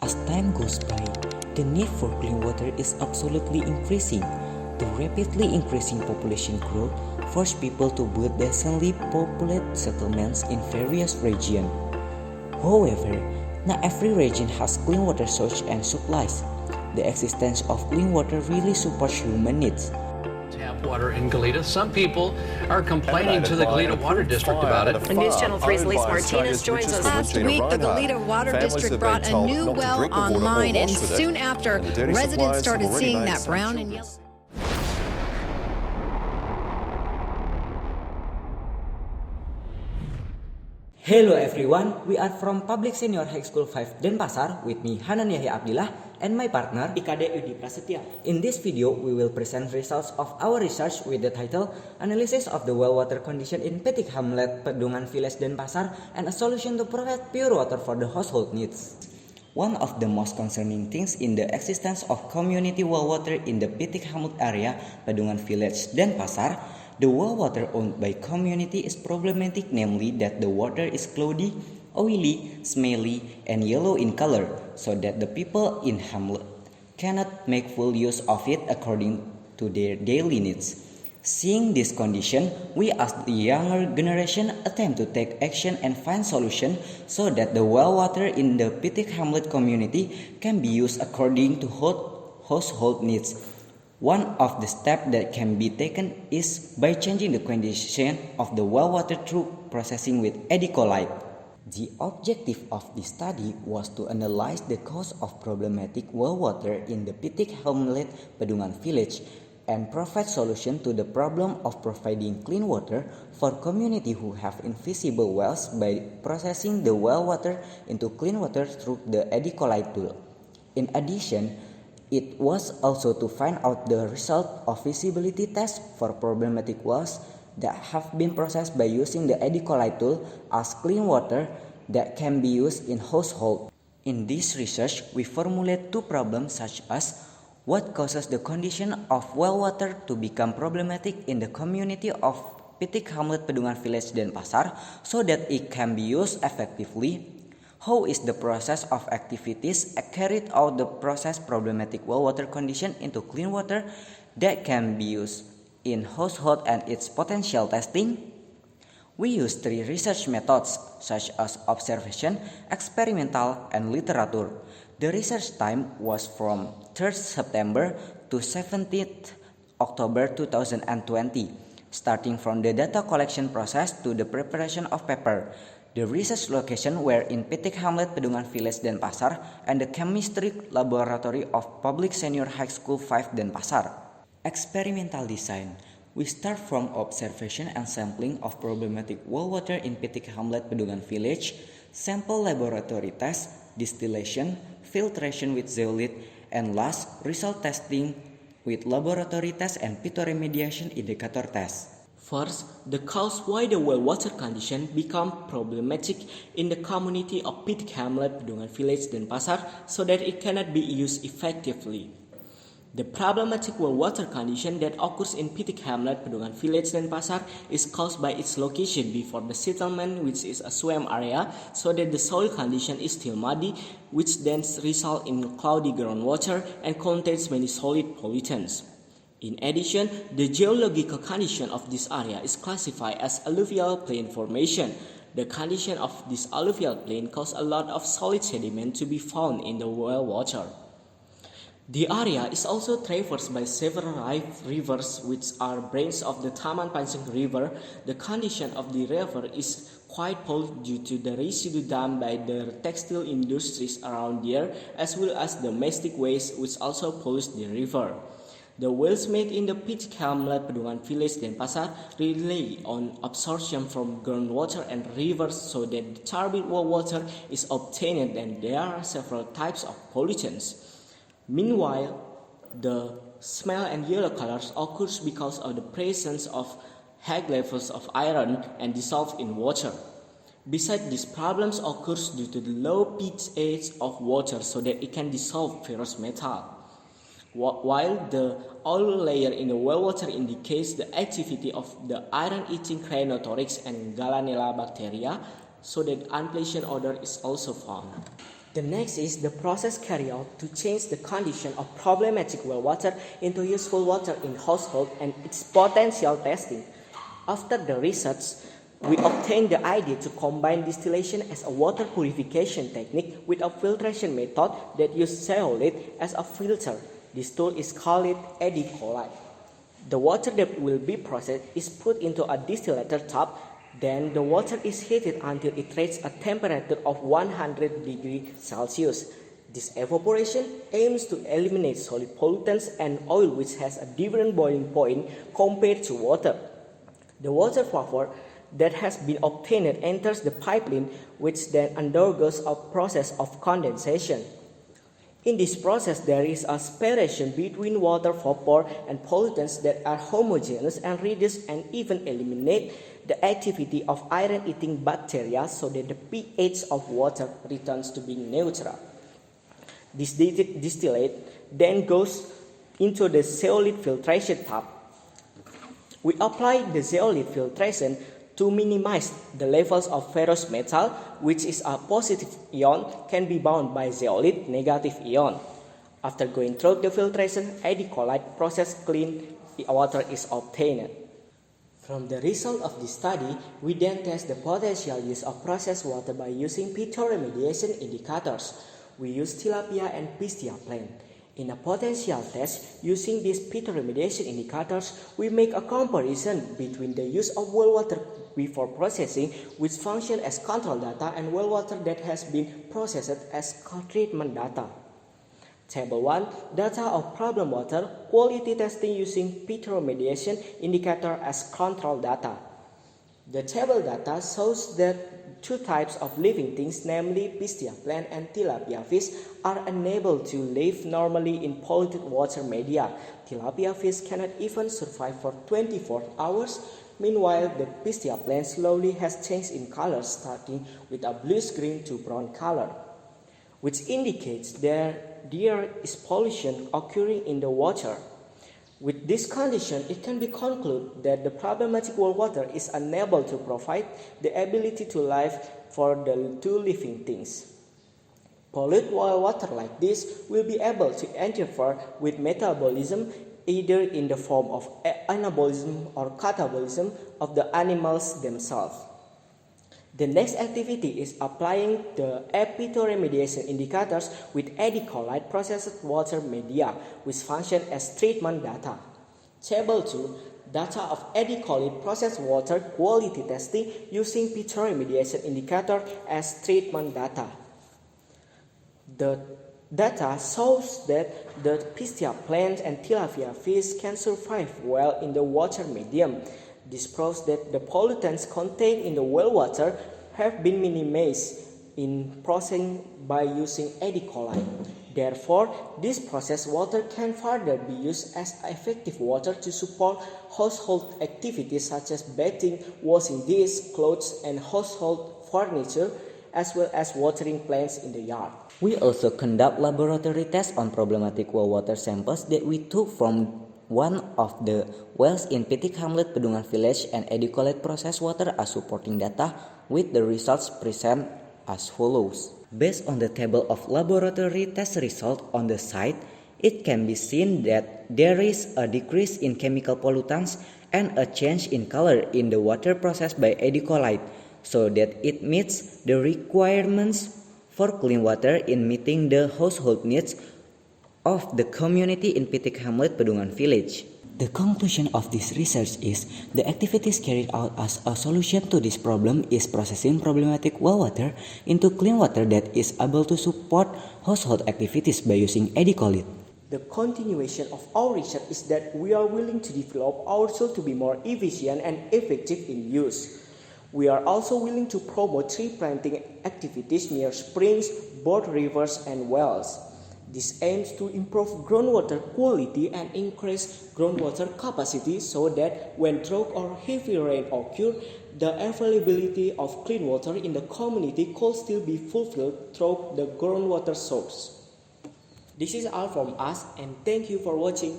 As time goes by, the need for clean water is absolutely increasing. The rapidly increasing population growth forced people to build densely populated settlements in various regions. However, not every region has clean water source and supplies. The existence of clean water really supports human needs. Tap water in Goleta. Some people are complaining to the Goleta Water District about it. And News Channel 3's Elise Martinez joins us. Last week, the Goleta Water District brought a new well online, and soon after, residents started seeing that brown and yellow. Hello everyone, we are from Public Senior High School 5 Denpasar with me Hanan Yahya Abdillah and my partner Ikade Yudi Prasetya. In this video, we will present results of our research with the title Analysis of the Well Water Condition in Pitik Hamlet, Pedungan Village Denpasar and a Solution to Provide Pure Water for the Household Needs. One of the most concerning things in the existence of community well water in the Pitik Hamlet area, Pedungan Village Denpasar, the well water owned by community is problematic, namely that the water is cloudy, oily, smelly, and yellow in color, so that the people in hamlet cannot make full use of it according to their daily needs. Seeing this condition, we as the younger generation attempt to take action and find solution so that the well water in the Pitik Hamlet community can be used according to household needs. One of the steps that can be taken is by changing the condition of the well water through processing with edicolite. The objective of this study was to analyze the cause of problematic well water in the Pitik Hamlet Pedungan Village and provide solution to the problem of providing clean water for community who have invisible wells by processing the well water into clean water through the edicolite tool. In addition, it was also to find out the result of feasibility tests for problematic wells that have been processed by using the edicolite tool as clean water that can be used in household. In this research, we formulate two problems such as what causes the condition of well water to become problematic in the community of Pitik Hamlet Pedungan Village Denpasar so that it can be used effectively. How is the process of activities carried out to process problematic well water condition into clean water that can be used in household and its potential testing? We use three research methods such as observation, experimental, and literature. The research time was from 3rd September to 17th October 2020, starting from the data collection process to the preparation of paper. The research location were in Pitik Hamlet Pedungan Village Denpasar and the chemistry laboratory of Public Senior High School 5 Denpasar. Experimental design. We start from observation and sampling of problematic well water in Pitik Hamlet Pedungan Village, sample laboratory test, distillation, filtration with zeolite, and last, result testing with laboratory test and phytoremediation indicator test. First, the cause why the well water condition become problematic in the community of Pitik Hamlet Pedungan Village Denpasar so that it cannot be used effectively. The problematic well water condition that occurs in Pitik Hamlet Pedungan Village Denpasar is caused by its location before the settlement, which is a swamp area, so that the soil condition is still muddy, which then result in cloudy groundwater and contains many solid pollutants. In addition, the geological condition of this area is classified as alluvial plain formation. The condition of this alluvial plain causes a lot of solid sediment to be found in the well water. The area is also traversed by several rivers which are branches of the Taman Panceng River. The condition of the river is quite polluted due to the residue dumped by the textile industries around there, as well as domestic waste which also pollutes the river. The wells made in the Pitik Hamlet Pedungan Village Denpasar rely on absorption from groundwater and rivers so that the turbid well water is obtained, and there are several types of pollutants. Meanwhile, the smell and yellow colors occurs because of the presence of high levels of iron and dissolved in water. Besides, these problems occurs due to the low pH of water so that it can dissolve ferrous metal. While the oil layer in the well water indicates the activity of the iron-eating Cyanothorax and Gallinella bacteria, so that unpleasant odor is also found. The next is the process carried out to change the condition of problematic well water into useful water in household and its potential testing. After the research, we obtained the idea to combine distillation as a water purification technique with a filtration method that uses zeolite as a filter. This tool is called edicolite. The water that will be processed is put into a distillator tub. Then the water is heated until it reaches a temperature of 100 degrees Celsius. This evaporation aims to eliminate solid pollutants and oil which has a different boiling point compared to water. The water vapor that has been obtained enters the pipeline, which then undergoes a process of condensation. In this process, there is a separation between water vapor and pollutants that are homogeneous and reduce and even eliminate the activity of iron-eating bacteria so that the pH of water returns to being neutral. This distillate then goes into the zeolite filtration tub. We apply the zeolite filtration to minimize the levels of ferrous metal, which is a positive ion, can be bound by zeolite negative ion. After going through the filtration, edicolite process clean water is obtained. From the result of this study, we then test the potential use of processed water by using phytoremediation indicators. We use tilapia and pistia plant. In a potential test, using these phytoremediation indicators, we make a comparison between the use of well water before processing, which function as control data, and well water that has been processed as treatment data. Table 1. Data of problem water quality testing using phytoremediation indicator as control data. The table data shows that two types of living things, namely pistia plant and tilapia fish, are unable to live normally in polluted water media. Tilapia fish cannot even survive for 24 hours. Meanwhile, the pistia plant slowly has changed in color, starting with a bluish-green to brown color, which indicates there is pollution occurring in the water. With this condition, it can be concluded that the problematic well water is unable to provide the ability to live for the two living things. Polluted well water like this will be able to interfere with metabolism either in the form of anabolism or catabolism of the animals themselves. The next activity is applying the phytoremediation indicators with edicolite processed water media, which function as treatment data. Table 2. Data of edicolite processed water quality testing using phytoremediation indicator as treatment data. The data shows that the pistia plant and tilapia fish can survive well in the water medium. This proves that the pollutants contained in the well water have been minimized in processing by using edicolite. Therefore, this processed water can further be used as effective water to support household activities such as bathing, washing dishes, clothes, and household furniture, as well as watering plants in the yard. We also conduct laboratory tests on problematic well water samples that we took from one of the wells in Pitik Hamlet, Pedungan Village, and edicolite processed water as supporting data, with the results present as follows. Based on the table of laboratory test result on the site, it can be seen that there is a decrease in chemical pollutants and a change in color in the water processed by edicolite, so that it meets the requirements for clean water in meeting the household needs of the community in Pitik Hamlet, Pedungan Village. The conclusion of this research is the activities carried out as a solution to this problem is processing problematic well water into clean water that is able to support household activities by using edicolite. The continuation of our research is that we are willing to develop our tool to be more efficient and effective in use. We are also willing to promote tree planting activities near springs, both rivers and wells. This aims to improve groundwater quality and increase groundwater capacity so that when drought or heavy rain occur, the availability of clean water in the community could still be fulfilled through the groundwater source. This is all from us, and thank you for watching.